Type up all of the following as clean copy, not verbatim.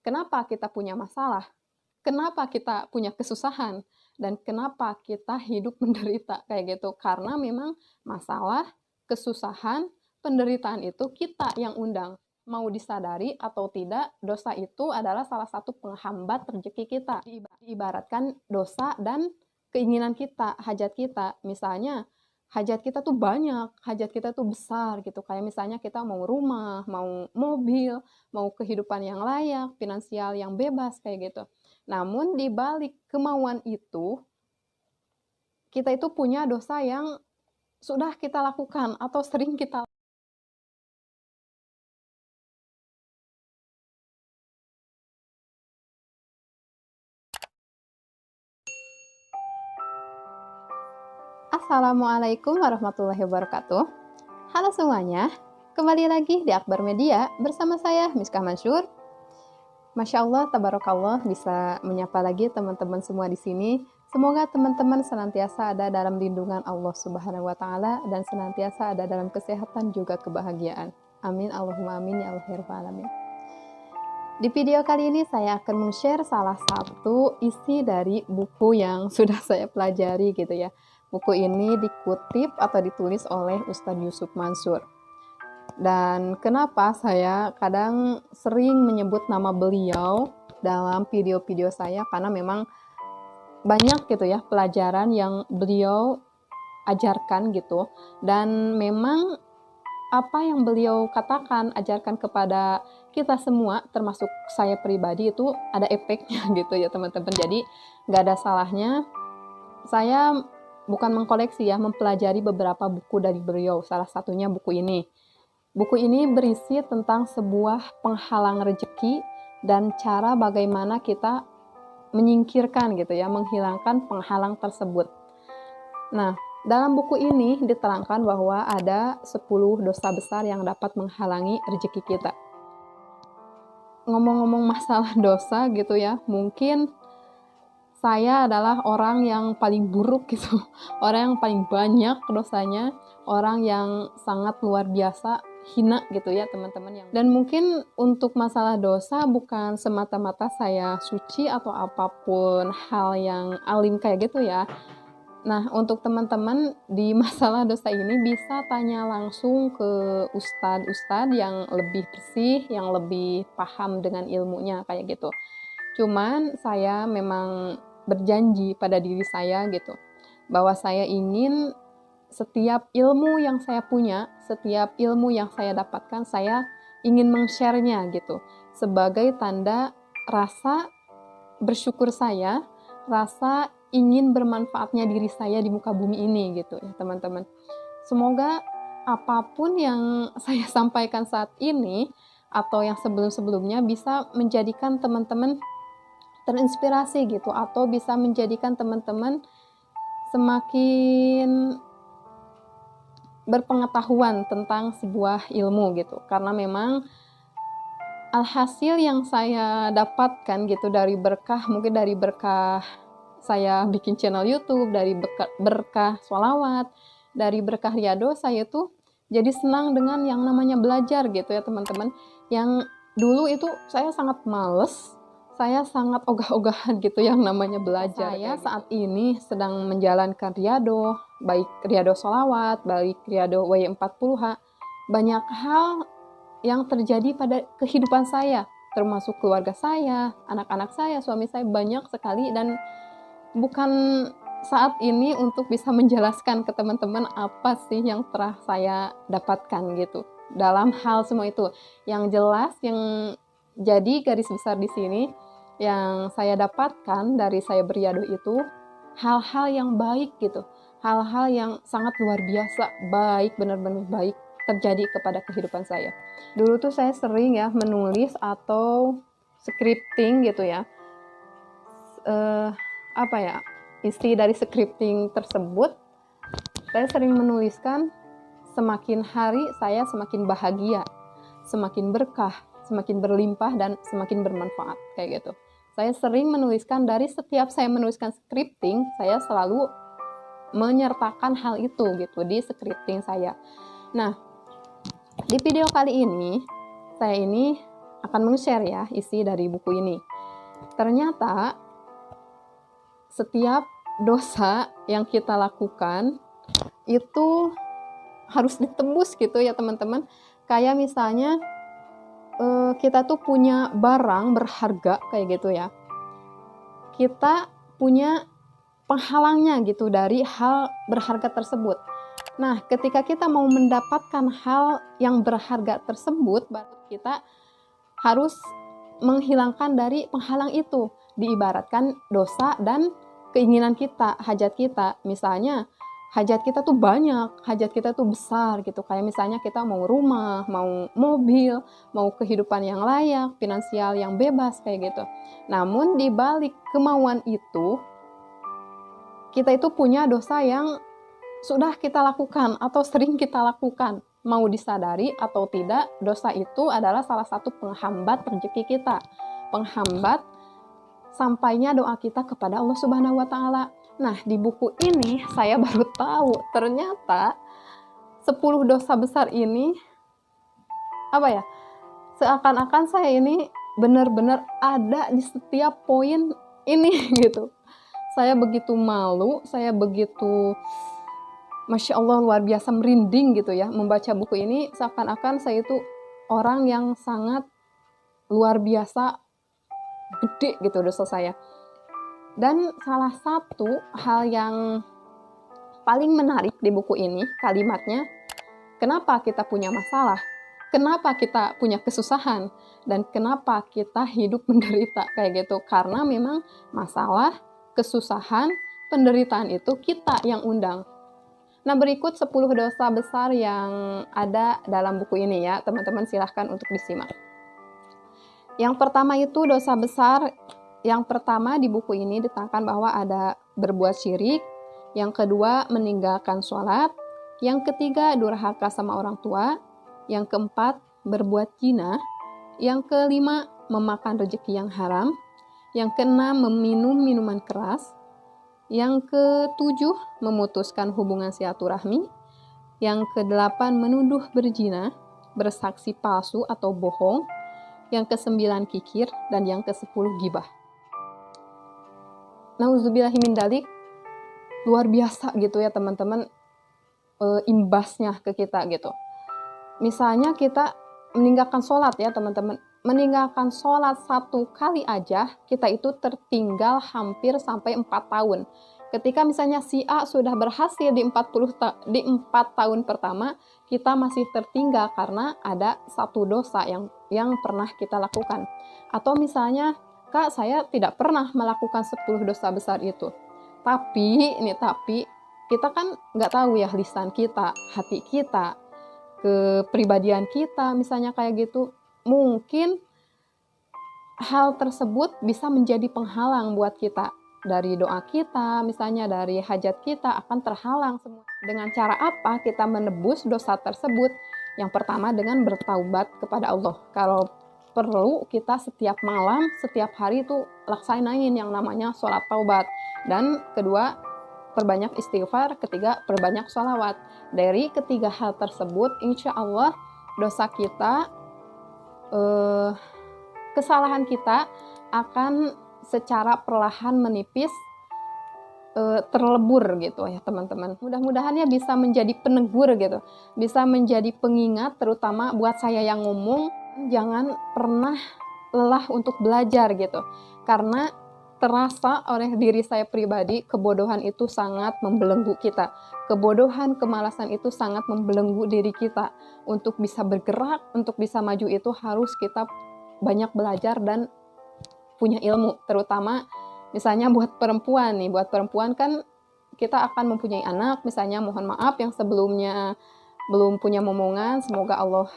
kenapa kita punya masalah, kenapa kita punya kesusahan, dan kenapa kita hidup menderita kayak gitu. Karena memang masalah, kesusahan, penderitaan itu kita yang undang. Mau disadari atau tidak, dosa itu adalah salah satu penghambat rezeki kita. Diibaratkan dosa dan keinginan kita, hajat kita. Misalnya, hajat kita tuh banyak, hajat kita tuh besar gitu. Kayak misalnya kita mau rumah, mau mobil, mau kehidupan yang layak, finansial yang bebas kayak gitu. Namun di balik kemauan itu, kita itu punya dosa yang sudah kita lakukan atau sering kita. Assalamualaikum warahmatullahi wabarakatuh. Halo semuanya, kembali lagi di Akbar Media bersama saya Miska Mansur. Masya Allah, tabarakallah bisa menyapa lagi teman-teman semua di sini. Semoga teman-teman senantiasa ada dalam lindungan Allah Subhanahu wa Ta'ala dan senantiasa ada dalam kesehatan juga kebahagiaan. Amin, Allahumma amin ya Allah ya Rabbal alamin. Di video kali ini saya akan men-share salah satu isi dari buku yang sudah saya pelajari gitu ya. Buku ini dikutip atau ditulis oleh Ustadz Yusuf Mansur. Dan kenapa saya kadang sering menyebut nama beliau dalam video-video saya, karena memang banyak gitu ya pelajaran yang beliau ajarkan gitu. Dan memang apa yang beliau katakan, ajarkan kepada kita semua, termasuk saya pribadi, itu ada efeknya gitu ya teman-teman. Jadi nggak ada salahnya saya bukan mengkoleksi ya, mempelajari beberapa buku dari beliau. Salah satunya buku ini. Buku ini berisi tentang sebuah penghalang rezeki dan cara bagaimana kita menyingkirkan gitu ya, menghilangkan penghalang tersebut. Nah, dalam buku ini diterangkan bahwa ada 10 dosa besar yang dapat menghalangi rezeki kita. Ngomong-ngomong masalah dosa gitu ya, mungkin saya adalah orang yang paling buruk gitu, orang yang paling banyak dosanya, orang yang sangat luar biasa hina gitu ya teman-teman. Dan mungkin untuk masalah dosa bukan semata-mata saya suci atau apapun hal yang alim kayak gitu ya. Nah, untuk teman-teman di masalah dosa ini bisa tanya langsung ke ustadz yang lebih bersih, yang lebih paham dengan ilmunya kayak gitu. Cuman saya memang berjanji pada diri saya gitu, bahwa saya ingin setiap ilmu yang saya punya, setiap ilmu yang saya dapatkan, saya ingin meng-share-nya gitu, sebagai tanda rasa bersyukur saya, rasa ingin bermanfaatnya diri saya di muka bumi ini gitu ya teman-teman. Semoga apapun yang saya sampaikan saat ini atau yang sebelum-sebelumnya bisa menjadikan teman-teman terinspirasi gitu, atau bisa menjadikan teman-teman semakin berpengetahuan tentang sebuah ilmu gitu. Karena memang alhasil yang saya dapatkan gitu dari berkah, mungkin dari berkah saya bikin channel YouTube, dari berkah sholawat, dari berkah riado, saya tuh jadi senang dengan yang namanya belajar gitu ya teman-teman. Yang dulu itu saya sangat males, saya sangat ogah-ogahan gitu yang namanya belajar. Saya saat ini sedang menjalankan riado, baik riado sholawat, baik riado W40H. Banyak hal yang terjadi pada kehidupan saya, termasuk keluarga saya, anak-anak saya, suami saya, banyak sekali. Dan bukan saat ini untuk bisa menjelaskan ke teman-teman apa sih yang telah saya dapatkan gitu dalam hal semua itu. Yang jelas, yang jadi garis besar di sini, yang saya dapatkan dari saya beriadoh itu hal-hal yang baik gitu, hal-hal yang sangat luar biasa baik, benar-benar baik terjadi kepada kehidupan saya. Dulu tuh saya sering ya menulis atau scripting gitu ya, apa ya, isi dari scripting tersebut saya sering menuliskan, semakin hari saya semakin bahagia, semakin berkah, semakin berlimpah, dan semakin bermanfaat kayak gitu. Saya sering menuliskan, dari setiap saya menuliskan scripting, saya selalu menyertakan hal itu gitu di scripting saya. Nah, di video kali ini saya ini akan meng-share ya isi dari buku ini. Ternyata setiap dosa yang kita lakukan itu harus ditebus gitu ya teman-teman. Kayak misalnya kita tuh punya barang berharga kayak gitu ya. Kita punya penghalangnya gitu dari hal berharga tersebut. Nah, ketika kita mau mendapatkan hal yang berharga tersebut, baru kita harus menghilangkan dari penghalang itu. Diibaratkan dosa dan keinginan kita, hajat kita. Misalnya, hajat kita tuh banyak, hajat kita tuh besar gitu. Kayak misalnya kita mau rumah, mau mobil, mau kehidupan yang layak, finansial yang bebas kayak gitu. Namun di balik kemauan itu, kita itu punya dosa yang sudah kita lakukan atau sering kita lakukan. Mau disadari atau tidak, dosa itu adalah salah satu penghambat rezeki kita. Penghambat sampainya doa kita kepada Allah Subhanahu wa Ta'ala. Nah, di buku ini saya baru tahu ternyata 10 dosa besar ini seakan-akan saya ini benar-benar ada di setiap poin ini gitu. Saya begitu malu, saya begitu Masya Allah luar biasa merinding gitu ya membaca buku ini, seakan-akan saya itu orang yang sangat luar biasa gede gitu dosa saya. Dan salah satu hal yang paling menarik di buku ini kalimatnya, kenapa kita punya masalah, kenapa kita punya kesusahan, dan kenapa kita hidup menderita kayak gitu. Karena memang masalah, kesusahan, penderitaan itu kita yang undang. Nah, berikut 10 dosa besar yang ada dalam buku ini ya, teman-teman silahkan untuk disimak. Yang pertama itu dosa besar, yang pertama di buku ini diterangkan bahwa ada berbuat syirik, yang kedua meninggalkan sholat, yang ketiga durhaka sama orang tua, yang keempat berbuat zina, yang kelima memakan rezeki yang haram, yang keenam meminum minuman keras, yang ketujuh, memutuskan hubungan silaturahmi. Yang kedelapan, menuduh berzina, bersaksi palsu atau bohong. Yang kesembilan, kikir. Dan yang kesepuluh, gibah. Nauzubillahi min dzalik, luar biasa gitu ya teman-teman, imbasnya ke kita gitu. Misalnya kita meninggalkan sholat ya teman-teman. Meninggalkan sholat 1 kali aja, kita itu tertinggal hampir sampai 4 tahun. Ketika misalnya si A sudah berhasil di 4 tahun pertama, kita masih tertinggal karena ada 1 dosa yang pernah kita lakukan. Atau misalnya, Kak, saya tidak pernah melakukan 10 dosa besar itu. Tapi kita kan nggak tahu ya lisan kita, hati kita, kepribadian kita, misalnya kayak gitu. Mungkin hal tersebut bisa menjadi penghalang buat kita. Dari doa kita, misalnya dari hajat kita akan terhalang semua. Dengan cara apa kita menebus dosa tersebut? Yang pertama dengan bertaubat kepada Allah. Kalau perlu kita setiap malam, setiap hari itu laksanain yang namanya sholat taubat. Dan kedua, perbanyak istighfar. Ketiga, perbanyak sholawat. Dari ketiga hal tersebut, insya Allah dosa kita, kesalahan kita akan secara perlahan menipis, terlebur gitu ya teman-teman. Mudah-mudahan ya bisa menjadi penegur gitu, bisa menjadi pengingat terutama buat saya yang ngomong, jangan pernah lelah untuk belajar gitu. Karena terasa oleh diri saya pribadi, kebodohan itu sangat membelenggu kita. Kebodohan, kemalasan itu sangat membelenggu diri kita. Untuk bisa bergerak, untuk bisa maju itu harus kita banyak belajar dan punya ilmu. Terutama misalnya buat perempuan nih, buat perempuan kan kita akan mempunyai anak, misalnya mohon maaf yang sebelumnya belum punya momongan, semoga Allah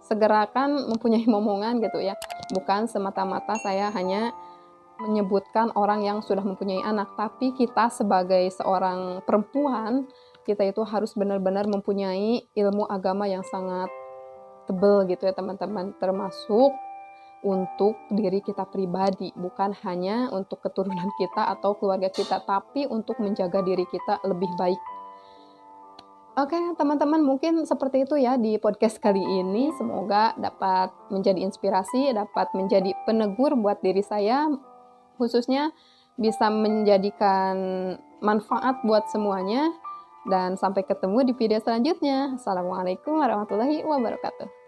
segerakan mempunyai momongan gitu ya. Bukan semata-mata saya hanya menyebutkan orang yang sudah mempunyai anak, tapi kita sebagai seorang perempuan, kita itu harus benar-benar mempunyai ilmu agama yang sangat tebal gitu ya teman-teman, termasuk untuk diri kita pribadi, bukan hanya untuk keturunan kita atau keluarga kita, tapi untuk menjaga diri kita lebih baik. Oke, teman-teman, mungkin seperti itu ya di podcast kali ini. Semoga dapat menjadi inspirasi, dapat menjadi penegur buat diri saya, khususnya bisa menjadikan manfaat buat semuanya. Dan sampai ketemu di video selanjutnya. Assalamualaikum warahmatullahi wabarakatuh.